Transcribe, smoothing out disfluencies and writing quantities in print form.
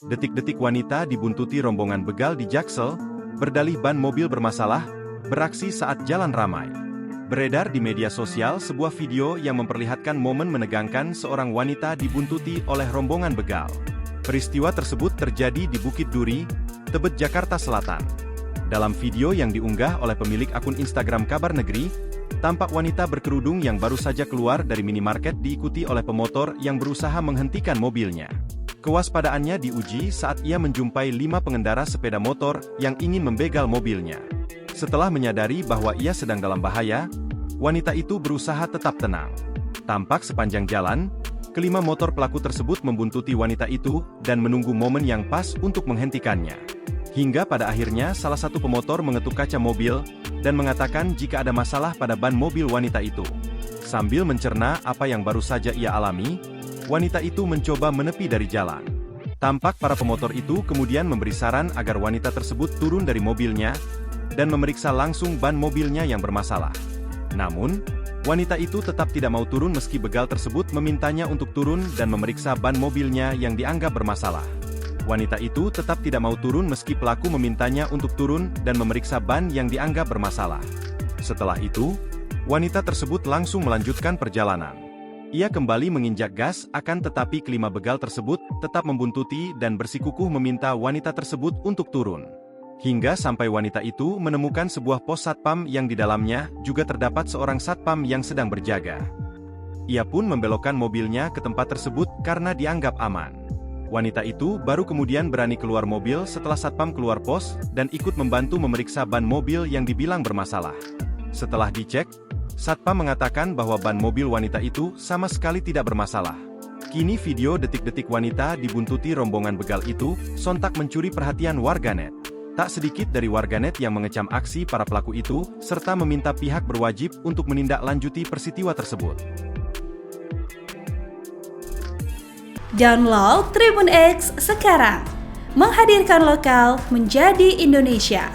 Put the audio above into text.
Detik-detik wanita dibuntuti rombongan begal di Jaksel, berdalih ban mobil bermasalah, beraksi saat jalan ramai. Beredar di media sosial sebuah video yang memperlihatkan momen menegangkan seorang wanita dibuntuti oleh rombongan begal. Peristiwa tersebut terjadi di Bukit Duri, Tebet, Jakarta Selatan. Dalam video yang diunggah oleh pemilik akun Instagram Kabar Negeri, tampak wanita berkerudung yang baru saja keluar dari minimarket diikuti oleh pemotor yang berusaha menghentikan mobilnya. Kewaspadaannya diuji saat ia menjumpai 5 pengendara sepeda motor yang ingin membegal mobilnya. Setelah menyadari bahwa ia sedang dalam bahaya, wanita itu berusaha tetap tenang. Tampak sepanjang jalan, kelima motor pelaku tersebut membuntuti wanita itu dan menunggu momen yang pas untuk menghentikannya. Hingga pada akhirnya salah satu pemotor mengetuk kaca mobil dan mengatakan jika ada masalah pada ban mobil wanita itu. Sambil mencerna apa yang baru saja ia alami, wanita itu mencoba menepi dari jalan. Tampak para pemotor itu kemudian memberi saran agar wanita tersebut turun dari mobilnya dan memeriksa langsung ban mobilnya yang bermasalah. Namun, wanita itu tetap tidak mau turun meski begal tersebut memintanya untuk turun dan memeriksa ban mobilnya yang dianggap bermasalah. Wanita itu tetap tidak mau turun meski pelaku memintanya untuk turun dan memeriksa ban yang dianggap bermasalah. Setelah itu, wanita tersebut langsung melanjutkan perjalanan. Ia kembali menginjak gas, akan tetapi kelima begal tersebut tetap membuntuti dan bersikukuh meminta wanita tersebut untuk turun. Hingga sampai wanita itu menemukan sebuah pos satpam yang di dalamnya juga terdapat seorang satpam yang sedang berjaga. Ia pun membelokkan mobilnya ke tempat tersebut karena dianggap aman. Wanita itu baru kemudian berani keluar mobil setelah satpam keluar pos dan ikut membantu memeriksa ban mobil yang dibilang bermasalah. Setelah dicek, satpam mengatakan bahwa ban mobil wanita itu sama sekali tidak bermasalah. Kini video detik-detik wanita dibuntuti rombongan begal itu sontak mencuri perhatian warganet. Tak sedikit dari warganet yang mengecam aksi para pelaku itu, serta meminta pihak berwajib untuk menindaklanjuti peristiwa tersebut. Download Tribun X sekarang, menghadirkan lokal menjadi Indonesia.